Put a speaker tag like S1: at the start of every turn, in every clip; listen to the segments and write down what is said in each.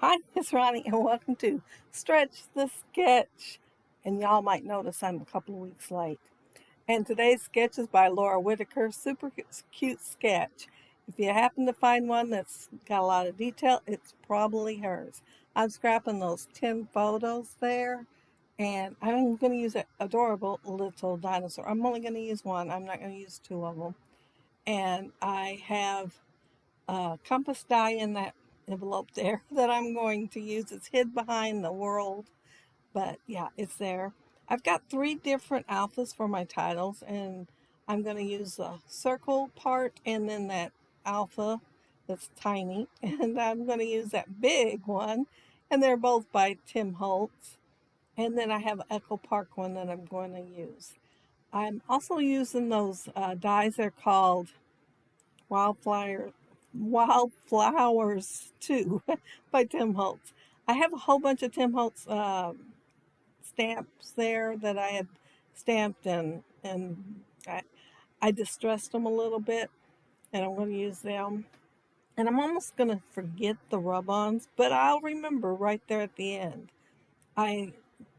S1: Hi, it's Ronnie, and welcome to Stretch the Sketch. And y'all might notice I'm a couple of weeks late. And today's sketch is by Laura Whitaker, super cute sketch. If you happen to find one that's got a lot of detail, it's probably hers. I'm scrapping those 10 photos there, and I'm going to use an adorable little dinosaur. I'm only going to use one, I'm not going to use two of them. And I have compass die in that envelope there that I'm going to use. It's hid behind the world, but yeah, it's there. I've got three different alphas for my titles, and I'm going to use the circle part and then that alpha that's tiny, and I'm going to use that big one, and they're both by Tim Holtz. And then I have an Echo Park one that I'm going to use. I'm also using those dies. They're called Wildflower, Wildflowers 2 by Tim Holtz. I have a whole bunch of Tim Holtz stamps there that I had stamped, and I distressed them a little bit, and I'm going to use them. And I'm almost going to forget the rub-ons, but I'll remember right there at the end. I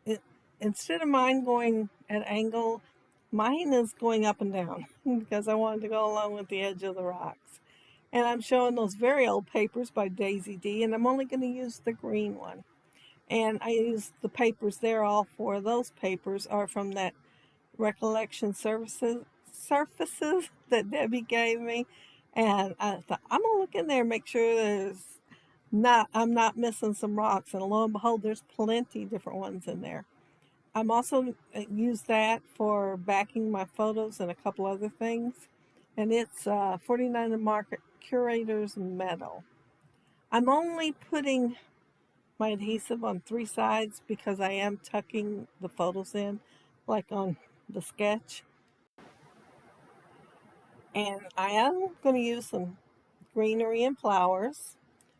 S1: it, Instead of mine going at angle, mine is going up and down because I wanted to go along with the edge of the rocks. And I'm showing those very old papers by Daisy D, and I'm only going to use the green one. And I use the papers there. All four of those papers are from that recollection surfaces that Debbie gave me. And I thought, I'm going to look in there and make sure I'm not missing some rocks. And lo and behold, there's plenty different ones in there. I'm also use that for backing my photos and a couple other things. And it's 49 and Market Curators Metal. I'm only putting my adhesive on three sides because I am tucking the photos in, like on the sketch. And I am going to use some greenery and flowers.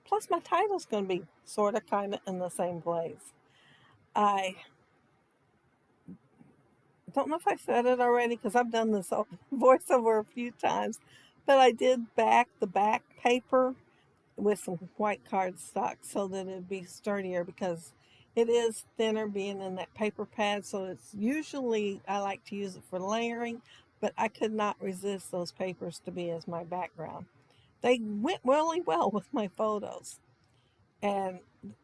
S1: Plus, my title's going to be sort of kind of in the same place. I don't know if I said it already because I've done this voiceover a few times, but I did back the back paper with some white cardstock so that it'd be sturdier because it is thinner being in that paper pad. So it's usually I like to use it for layering, but I could not resist those papers to be as my background. They went really well with my photos. And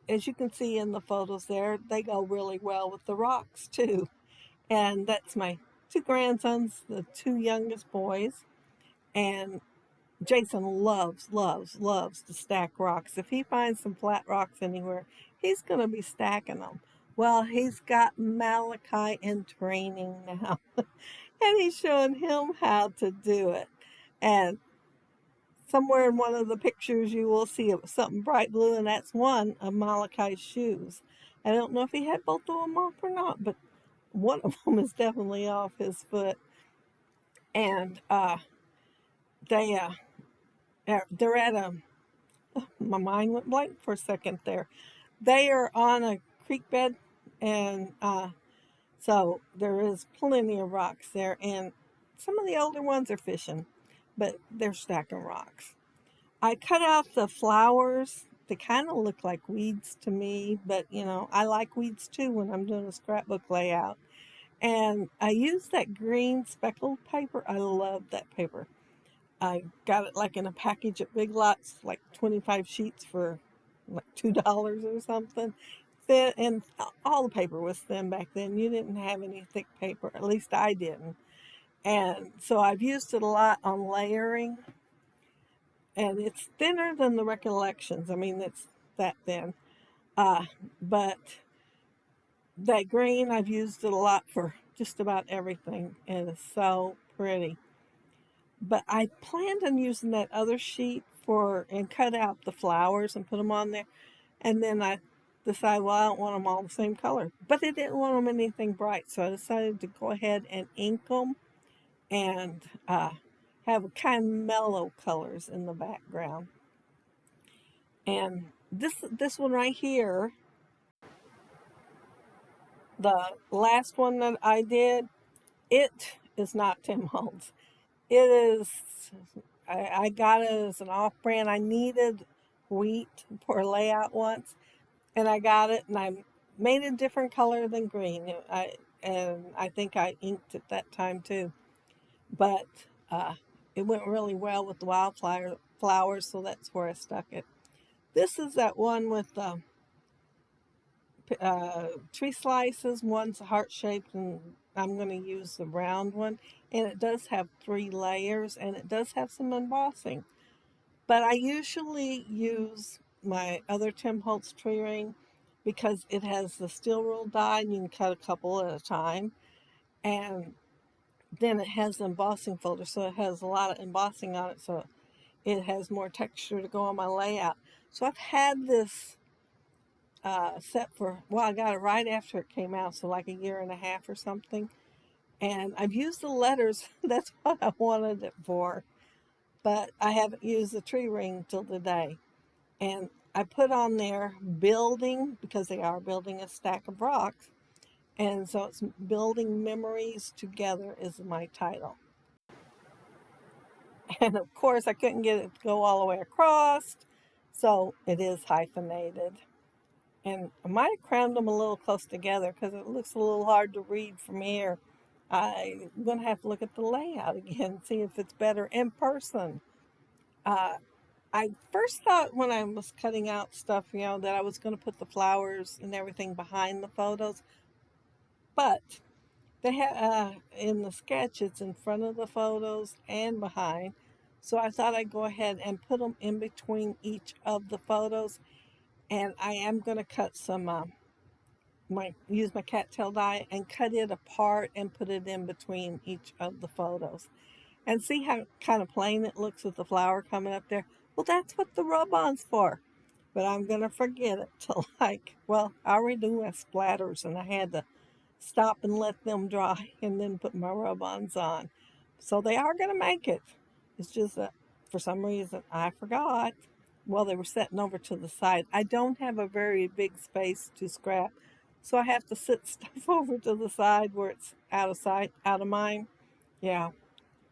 S1: as you can see in the photos there, they go really well with the rocks too. And that's my two grandsons, the two youngest boys. And Jason loves to stack rocks. If he finds some flat rocks anywhere, he's going to be stacking them. Well, he's got Malachi in training now, and he's showing him how to do it. And somewhere in one of the pictures, you will see it was something bright blue, and that's one of Malachi's shoes. I don't know if he had both of them off or not, but one of them is definitely off his foot. And they they're at a my mind went blank for a second there. They are on a creek bed, and so there is plenty of rocks there, and some of the older ones are fishing, but they're stacking rocks. I cut out the flowers. They kind of look like weeds to me, but I like weeds too when I'm doing a scrapbook layout. And I use that green speckled paper. I love that paper. I got it like in a package at Big Lots, like 25 sheets for like $2 or something. Thin, and all the paper was thin back then. You didn't have any thick paper, at least I didn't. And so I've used it a lot on layering, and it's thinner than the recollections. I mean, it's that thin. But that green, I've used it a lot for just about everything, and it's so pretty. But I planned on using that other sheet and cut out the flowers and put them on there. And then I decided, well, I don't want them all the same color. But I didn't want them anything bright. So I decided to go ahead and ink them and have kind of mellow colors in the background. And this one right here, the last one that I did, it is not Tim Holtz. It is, I got it as an off brand. I needed wheat for a layout once, and I got it, and I made a different color than green. I think I inked it that time too, but uh, it went really well with the wildflower flowers, so that's where I stuck it. This is that one with the tree slices. One's heart shaped, and I'm going to use the round one. And it does have 3 layers, and it does have some embossing. But I usually use my other Tim Holtz tree ring because it has the steel rule die, and you can cut a couple at a time. And then it has the embossing folder, so it has a lot of embossing on it, so it has more texture to go on my layout. So I've had this set for, well, I got it right after it came out, so like a year and a half or something. And I've used the letters, that's what I wanted it for, but I haven't used the tree ring till today. And I put on there building, because they are building a stack of rocks. And so it's Building Memories Together is my title. And of course, I couldn't get it to go all the way across, so it is hyphenated. And I might have crammed them a little close together because it looks a little hard to read from here. I'm going to have to look at the layout again, see if it's better in person. Uh, I first thought when I was cutting out stuff, that I was going to put the flowers and everything behind the photos, but they have in the sketch it's in front of the photos and behind. So I thought I'd go ahead and put them in between each of the photos, and I am going to cut some use my cattail die and cut it apart and put it in between each of the photos. And see how kind of plain it looks with the flower coming up there? Well, that's what the rub-on's for. But I'm going to forget it till I already do my splatters, and I had to stop and let them dry and then put my rub-ons on. So they are going to make it. It's just that for some reason I forgot. Well, they were sitting over to the side. I don't have a very big space to scrap, so I have to sit stuff over to the side where it's out of sight, out of mind. Yeah,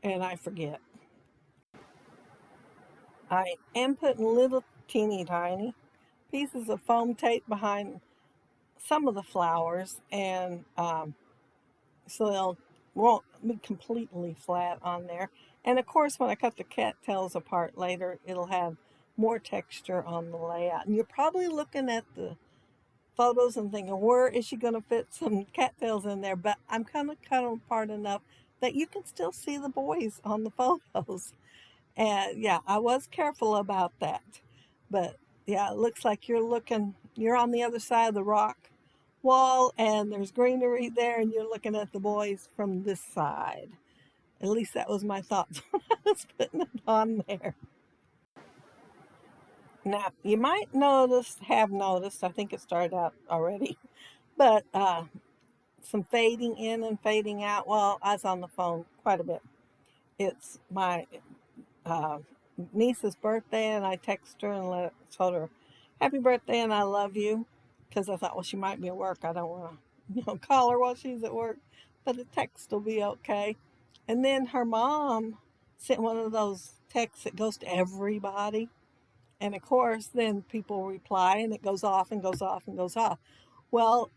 S1: and I forget. I am putting little teeny tiny pieces of foam tape behind some of the flowers, and so they'll won't be completely flat on there. And of course, when I cut the cattails apart later, it'll have more texture on the layout. And you're probably looking at the photos and thinking, where is she going to fit some cattails in there? But I'm kind of cut them apart enough that you can still see the boys on the photos. And yeah, I was careful about that. But yeah, it looks like you're on the other side of the rock wall, and there's greenery there, and you're looking at the boys from this side. At least that was my thoughts when I was putting it on there. Now, you might have noticed, I think it started out already, but some fading in and fading out. Well, I was on the phone quite a bit. It's my uh, niece's birthday, and I texted her and told her, "Happy birthday, and I love you," because I thought, well, she might be at work. I don't want to, call her while she's at work, but a text will be okay. And then her mom sent one of those texts that goes to everybody, and of course, then people reply, and it goes off and goes off and goes off. Well,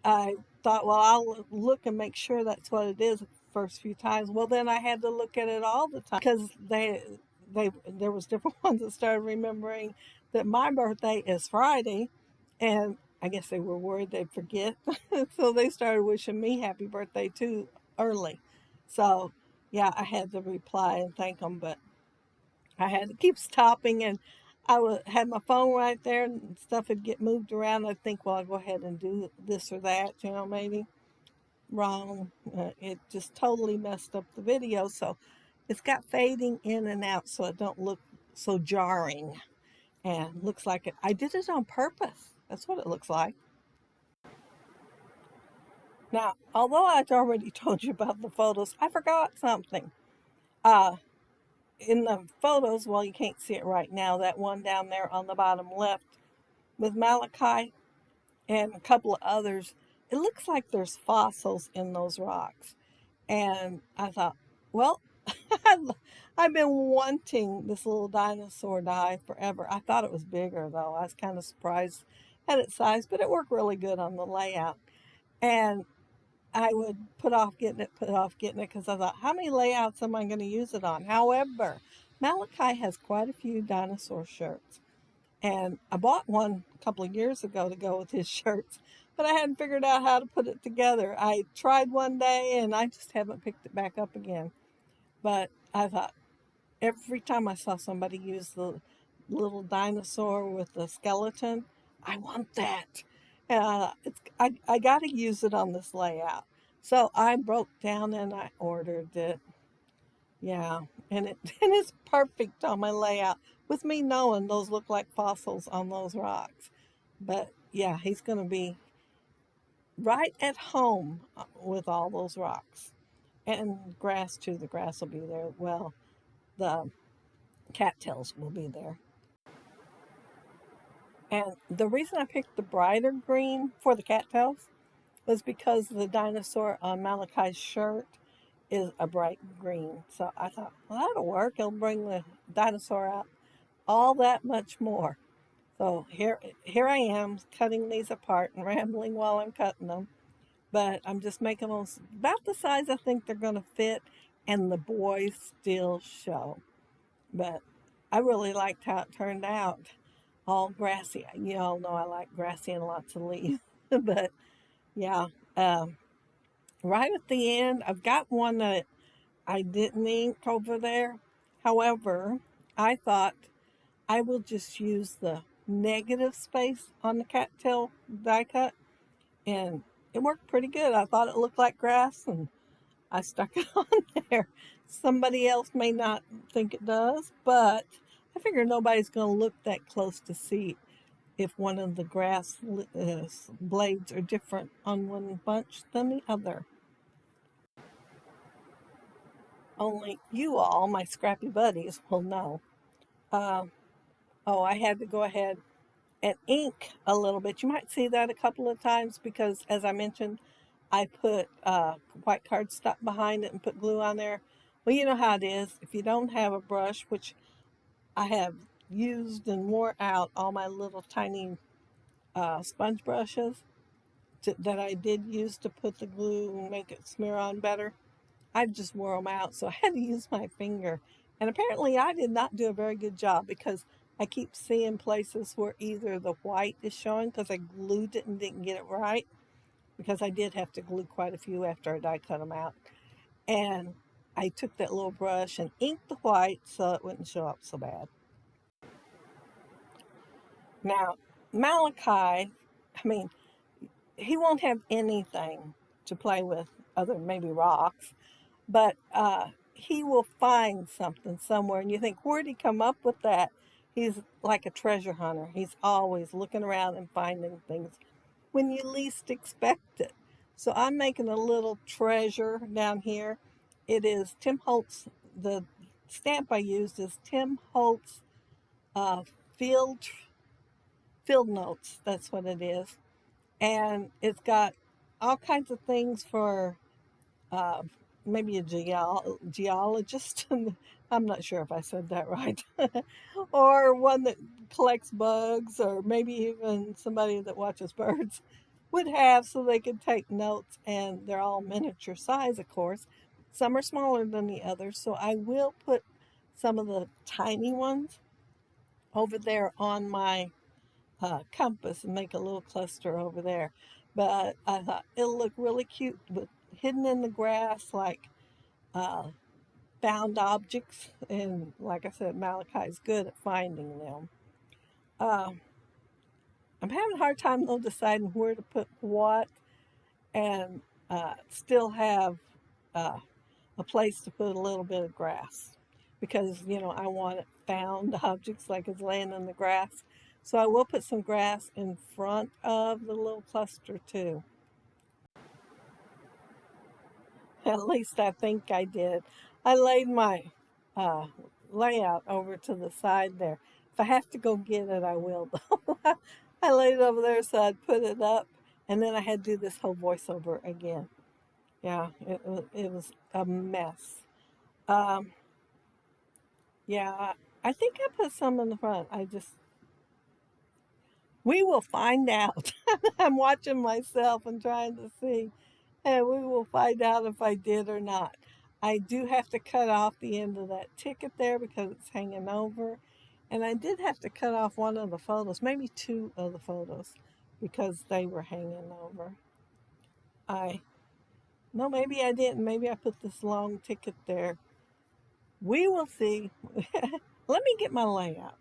S1: I thought, well, I'll look and make sure that's what it is the first few times. Well, then I had to look at it all the time because there was different ones that started remembering that my birthday is Friday, and I guess they were worried they'd forget, so they started wishing me happy birthday too early. So yeah, I had to reply and thank them, but I had to keep stopping, and had my phone right there, and stuff would get moved around. I'd think, well, I'll go ahead and do this or that, maybe wrong. It just totally messed up the video, so it's got fading in and out, so it don't look so jarring, and looks like I did it on purpose. That's what it looks like. Now, although I'd already told you about the photos, I forgot something. Uh, in the photos, well, you can't see it right now, that one down there on the bottom left with malachite and a couple of others, it looks like there's fossils in those rocks. And I thought, well, I've been wanting this little dinosaur die forever. I thought it was bigger though. I was kind of surprised at its size, but it worked really good on the layout. And I would put off getting it because I thought, how many layouts am I going to use it on? However, Malachi has quite a few dinosaur shirts. And I bought one a couple of years ago to go with his shirts, but I hadn't figured out how to put it together. I tried one day and I just haven't picked it back up again. But I thought every time I saw somebody use the little dinosaur with the skeleton, I want that. I got to use it on this layout. So I broke down and I ordered it. Yeah, and it and it's perfect on my layout with me knowing those look like fossils on those rocks. But yeah, he's going to be right at home with all those rocks and grass too. The grass will be there. Well, the cattails will be there. And the reason I picked the brighter green for the cattails was because the dinosaur on Malachi's shirt is a bright green. So I thought, well, that'll work. It'll bring the dinosaur out all that much more. So here I am cutting these apart and rambling while I'm cutting them. But I'm just making them about the size I think they're going to fit, and the boys still show. But I really liked how it turned out. All grassy. You all know I like grassy and lots of leaves. But yeah, um, right at the end, I've got one that I didn't ink over there. However, I thought I will just use the negative space on the cattail die cut, and it worked pretty good. I thought it looked like grass, and I stuck it on there. Somebody else may not think it does, but I figure nobody's going to look that close to see if one of the grass blades are different on one bunch than the other. Only you all, my scrappy buddies, will know. Uh, oh, I had to go ahead and ink a little bit. You might see that a couple of times because, as I mentioned, I put white cardstock behind it and put glue on there. Well, you know how it is. If you don't have a brush, which I have used and wore out all my little tiny sponge brushes that I did use to put the glue and make it smear on better, I just wore them out. So I had to use my finger. And apparently, I did not do a very good job because I keep seeing places where either the white is showing because I glued it and didn't get it right, because I did have to glue quite a few after I die cut them out. And I took that little brush and inked the white so it wouldn't show up so bad. Now, Malachi, I mean, he won't have anything to play with other than maybe rocks, but he will find something somewhere. And you think, where'd he come up with that? He's like a treasure hunter. He's always looking around and finding things when you least expect it. So I'm making a little treasure down here. It is Tim Holtz. The stamp I used is Tim Holtz uh, field field notes. That's what it is, and it's got all kinds of things for uh, maybe a geologist. I'm not sure if I said that right, or one that collects bugs, or maybe even somebody that watches birds would have, so they could take notes. And they're all miniature size, of course. Some are smaller than the others, so I will put some of the tiny ones over there on my compass and make a little cluster over there. But I thought it'll look really cute with hidden in the grass, like uh, found objects. And like I said, Malachi's good at finding them. Uh, I'm having a hard time though deciding where to put what, and still have uh, a place to put a little bit of grass, because I want it found objects like it's laying in the grass. So I will put some grass in front of the little cluster too. At least I think I did. I laid my uh, layout over to the side there. If I have to go get it, I will. I laid it over there so I'd put it up, and then I had to do this whole voiceover again. Yeah, it was a mess. Um, yeah, I think I put some in the front. We will find out. I'm watching myself and trying to see, and we will find out if I did or not. I do have to cut off the end of that ticket there because it's hanging over. And I did have to cut off one of the photos, maybe two of the photos, because they were hanging over. I No, maybe I didn't. Maybe I put this long ticket there. We will see. Let me get my layout.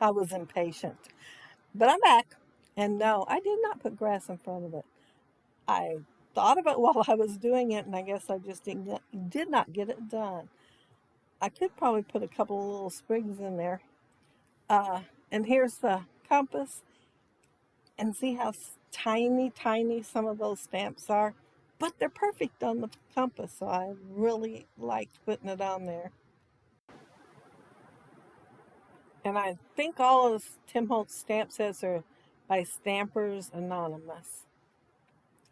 S1: I was impatient, but I'm back. And no, I did not put grass in front of it. I thought of it while I was doing it, and I guess I just did not get it done. I could probably put a couple of little sprigs in there. And here's the compass, and see how tiny, tiny some of those stamps are. But they're perfect on the compass, so I really liked putting it on there. And I think all of Tim Holtz stamp sets are by Stampers Anonymous.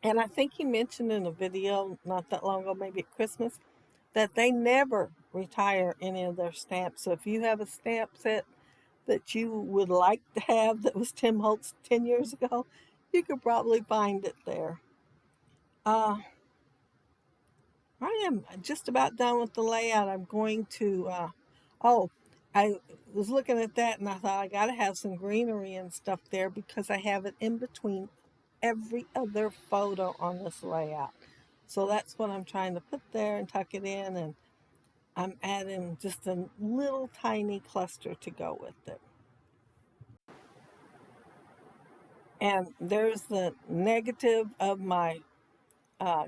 S1: And I think he mentioned in a video not that long ago, maybe at Christmas, that they never retire any of their stamps. So if you have a stamp set that you would like to have that was Tim Holtz 10 years ago, you could probably find it there. Uh, I am just about done with the layout. I'm going to, oh, I was looking at that and I thought I got to have some greenery and stuff there because I have it in between every other photo on this layout. So that's what I'm trying to put there and tuck it in, and I'm adding just a little tiny cluster to go with it. And there's the negative of my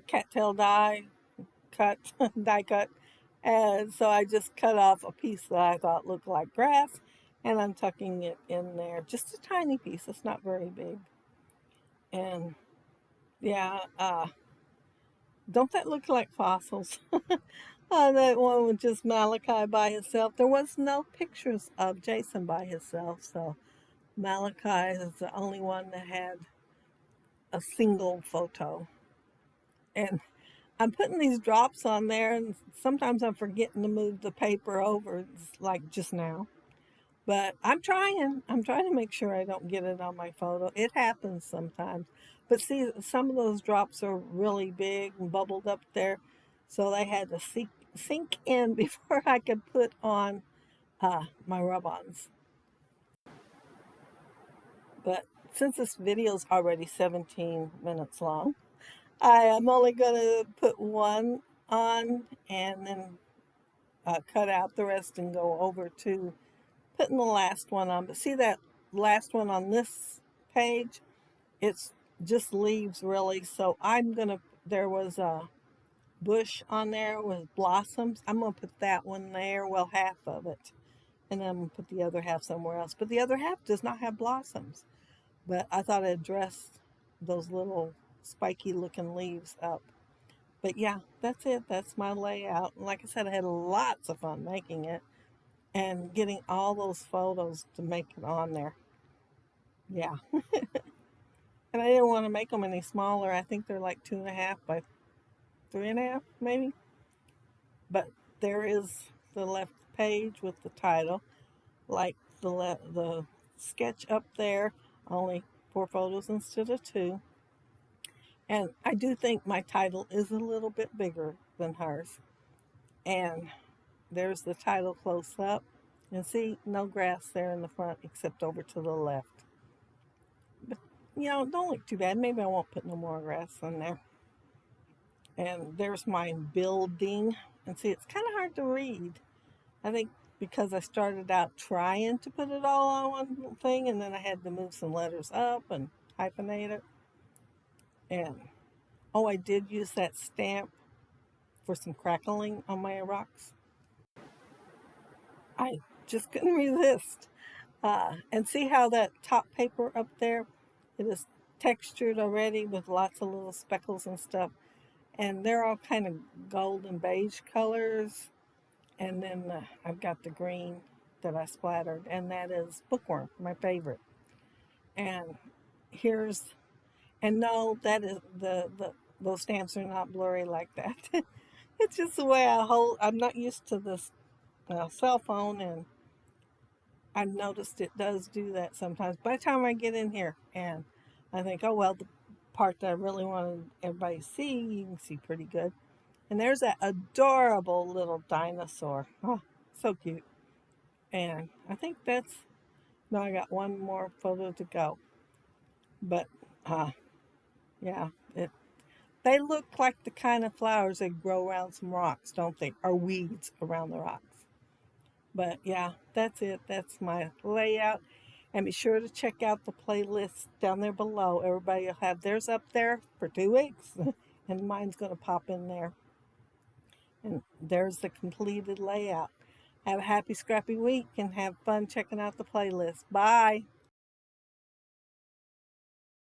S1: cattail die cut, die cut. And so I just cut off a piece that I thought looked like grass, and I'm tucking it in there. Just a tiny piece, it's not very big. And yeah, don't that look like fossils? That one with just Malachi by himself. There was no pictures of Jason by himself, so Malachi is the only one that had a single photo. And I'm putting these drops on there, and sometimes I'm forgetting to move the paper over, like just now. But I'm trying. I'm trying to make sure I don't get it on my photo. It happens sometimes. But see, some of those drops are really big and bubbled up there, so they had to sink in before I could put on my rub-ons. But since this video is already 17 minutes long, I am only going to put one on and then cut out the rest and go over to putting the last one on. But see that last one on this page? It's just leaves really. So there was a bush on there with blossoms. I'm going to put that one there, well, half of it. And then I'm going to put the other half somewhere else. But the other half does not have blossoms. But I thought I'd dress those little spiky looking leaves up. But yeah, that's it. That's my layout. And like I said, I had lots of fun making it and getting all those photos to make it on there. Yeah. And I didn't want to make them any smaller. I think they're like 2.5 by 3.5, maybe. But there is the left page with the title, like the sketch up there, only 4 photos instead of 2. And I do think my title is a little bit bigger than hers. And there's the title close up. And see, no grass there in the front except over to the left. But, don't look too bad. Maybe I won't put no more grass in there. And there's my building. And see, it's kind of hard to read. I think because I started out trying to put it all on one thing, and then I had to move some letters up and hyphenate it. And, oh, I did use that stamp for some crackling on my rocks. I just couldn't resist. And see how that top paper up there, it is textured already with lots of little speckles and stuff. And they're all kind of gold and beige colors. And then I've got the green that I splattered, and that is bookworm, my favorite. And here's, and no, that is those stamps are not blurry like that. It's just the way I hold. I'm not used to this cell phone, and I've noticed it does do that sometimes. By the time I get in here and I think, oh, well, the part that I really wanted everybody to see, you can see pretty good. And there's that adorable little dinosaur. Oh, so cute. And I think that's, no, I got one more photo to go. But, uh, yeah, they look like the kind of flowers that grow around some rocks, don't they? Or weeds around the rocks. But yeah, that's it. That's my layout. And be sure to check out the playlist down there below. Everybody will have theirs up there for 2 weeks, and mine's going to pop in there. And there's the completed layout. Have a happy, scrappy week and have fun checking out the playlist. Bye.